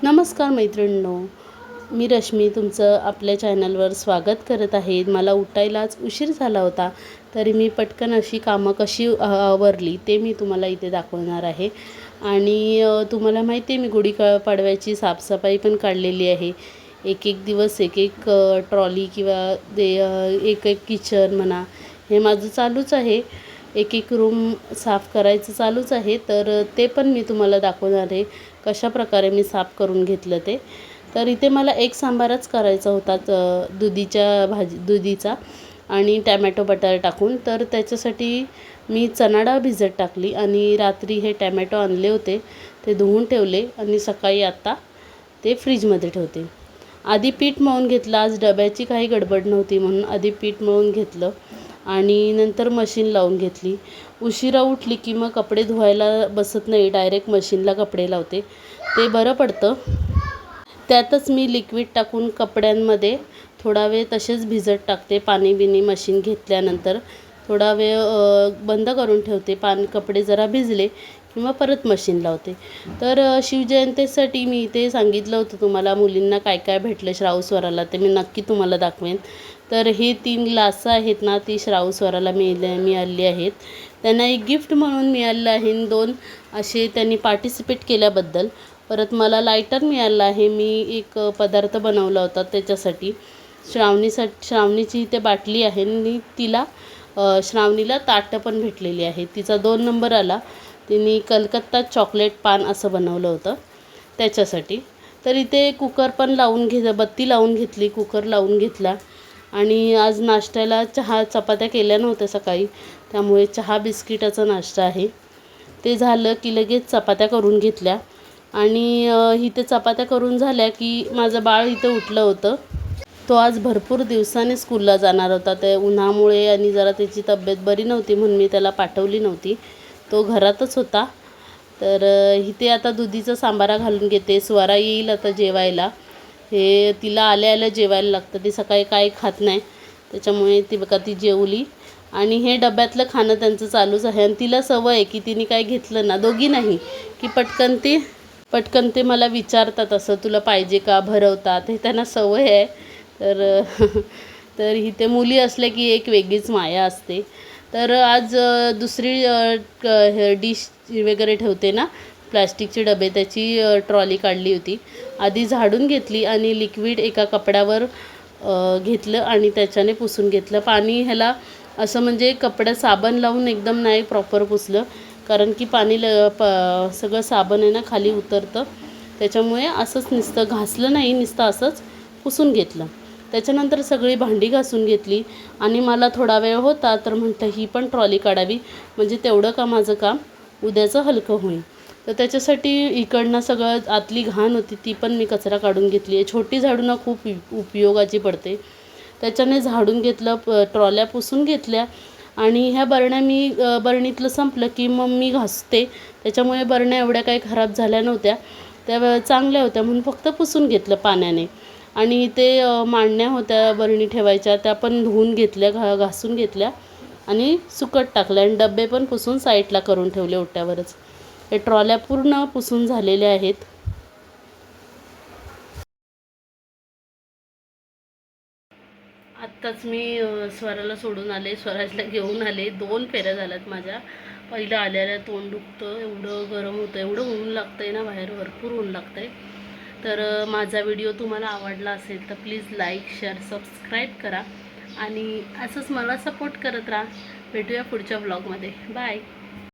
नमस्कार मैत्रिणींनो, मी रश्मी तुमचं आपल्या चॅनलवर स्वागत करत आहे। मला उठायलाच उशीर झाला होता, तरी मी पटकन अशी कामं कशी आवरली ते मी तुम्हाला इथे दाखवणार आहे। आणि तुम्हाला माहिती आहे मी गुढीपाडव्याची साफसफाई पण काढलेली आहे। एक एक दिवस एक एक ट्रॉली किंवा एक एक किचन म्हणा, हे माझं चालूच आहे। एक एक रूम साफ करायचं चालूच आहे, तर ते पण मी तुम्हाला दाखवणार आहे कशा प्रकारे मी साफ करून घेतलं ते। तर इथे मला एक सांबारच करायचा होता दुधीचा आणि टॅमॅटो बटाटा टाकून। तर त्याच्यासाठी मी चणा डाळ भिजत टाकली आणि रात्री हे टॅमॅटो आणले होते ते धुवून ठेवले आणि सकाळी आता ते फ्रीजमध्ये ठेवते। आधी पीठ मळून घेतलं, आज डब्याची काही गडबड नव्हती म्हणून आधी पीठ मळून घेतलं आणि नंतर मशीन लावून घेतली। उशिरा उठली की मग कपडे धुवायला बसत नाही, डायरेक्ट मशीनला कपडे लावते, ते बरं पडतं। त्यातच मी लिक्विड टाकून कपड्यांमध्ये थोडा वेळ तसेच भिजत टाकते। पाणी बिनी मशीन घेतल्यानंतर थोडा वेळ बंद करून ठेवते, कपडे जरा भिजले किंवा परत मशीन लावते। तर शिवजयंतीसाठी मी इथे सांगितलं होतं तुम्हाला मुलींना काय काय भेटलं श्रावस्वराला, ते मी नक्की तुम्हाला दाखवेन। तर हे 3 ग्लास आहेत ना, ती श्रावस्वराला मिळाली आहेत। त्यांना एक गिफ्ट म्हणून मिळालं आहे, 2 असे त्यांनी पार्टिसिपेट केल्याबद्दल। परत मला लायटर मिळालं आहे, मी एक पदार्थ बनवला होता त्याच्यासाठी। श्रावणीची इथे बाटली आहे आणि तिला श्रावणीला ताटं पण भेटलेली आहे। तिचा 2 नंबर आला, तिने कलकत्ता चॉकलेट पान असं बनवलं होतं त्याच्यासाठी। तर इथे कुकर पण बत्ती लावून घेतली, कुकर लावून घेतला आणि आज नाश्त्याला चहा चपात्या केल्या नव्हत्या सकाळी, त्यामुळे चहा बिस्किटाचा नाश्ता आहे। ते झालं की लगेच चपात्या करून घेतल्या आणि इथे चपात्या करून झाल्या की माझं बाळ इथं उठलं होतं। तो आज भरपूर दिवसांनी स्कूलला जाणार होता, ते उन्हामुळे आणि जरा त्याची तब्येत बरी नव्हती म्हणून मी त्याला पाठवली नव्हती, तो घरातच होता। तर इथे आता दुधीचा सांबारा घालून घेते। स्वरा येईल आता जेवायला, हे तिला आल्या आल्या जेवायला लागतं, ती सकाळी काही खात नाही, त्याच्यामुळे ती बघा ती जेवली आणि हे डब्यातलं खाणं त्यांचं चालूच आहे। आणि तिला सवय आहे की तिने काय घेतलं ना, दोघी नाही की पटकन ते मला विचारतात असं, तुला पाहिजे का, भरवतात, हे त्यांना सवय आहे। तर इथे मुली असल्या की एक वेगळीच माया असते। तर आज दुसरी डिश वगैरे ठेवते ना, प्लॅस्टिकचे डबे, त्याची ट्रॉली काढली होती। आधी झाडून घेतली आणि लिक्विड एका कपड्यावर घेतलं आणि त्याच्याने पुसून घेतलं। पाणी ह्याला असं म्हणजे कपड्यात साबण लावून एकदम नाही प्रॉपर पुसलं, कारण की सगळं साबण आहे ना खाली उतरतं, त्याच्यामुळे असंच नुसतं घासलं नाही, नुसतं असंच पुसून घेतलं। त्याच्यानंतर सगळी भांडी घासून घेतली आणि मला थोडा वेळ होता तर म्हटलं ही पण ट्रॉली काढावी, म्हणजे तेवढं का माझं काम उद्याचं हलकं होईल। तर त्याच्यासाठी इकडनं सगळं आतली घाण होती ती पण मी कचरा काढून घेतली आहे। छोटी झाडूनं खूप उपयोगाची पडते, त्याच्याने झाडून घेतलं, ट्रॉल्या पुसून घेतल्या आणि ह्या बरण्या बरणीतलं संपलं की मग मी घासते, त्याच्यामुळे बरण्या एवढ्या काही खराब झाल्या नव्हत्या, त्या चांगल्या होत्या म्हणून फक्त पुसून घेतलं पाण्याने। आणि ते मांडण्या होत्या बरणी ठेवायच्या, त्या पण धुवून घेतल्या, घासून घेतल्या आणि सुकट टाकल्या आणि डबे पण पुसून साईडला करून ठेवले ओट्यावरच। हे ट्रॉल्या पूर्ण पुसून झालेल्या आहेत। आत्ताच मी स्वराला सोडून आले, स्वराजला घेऊन आले, 2 फेऱ्या झाल्यात माझ्या। पहिलं आल्याला तोंड दुखतं, एवढं गरम होतं, एवढं ऊन लागतंय ना बाहेर, भरपूर ऊन लागतंय। तर माझा व्हिडिओ तुम्हाला आवडला असेल तर प्लीज लाईक, शेअर, सबस्क्राईब करा आणि असंच मला सपोर्ट करत राहा। भेटूया पुढच्या व्लॉगमध्ये, बाय।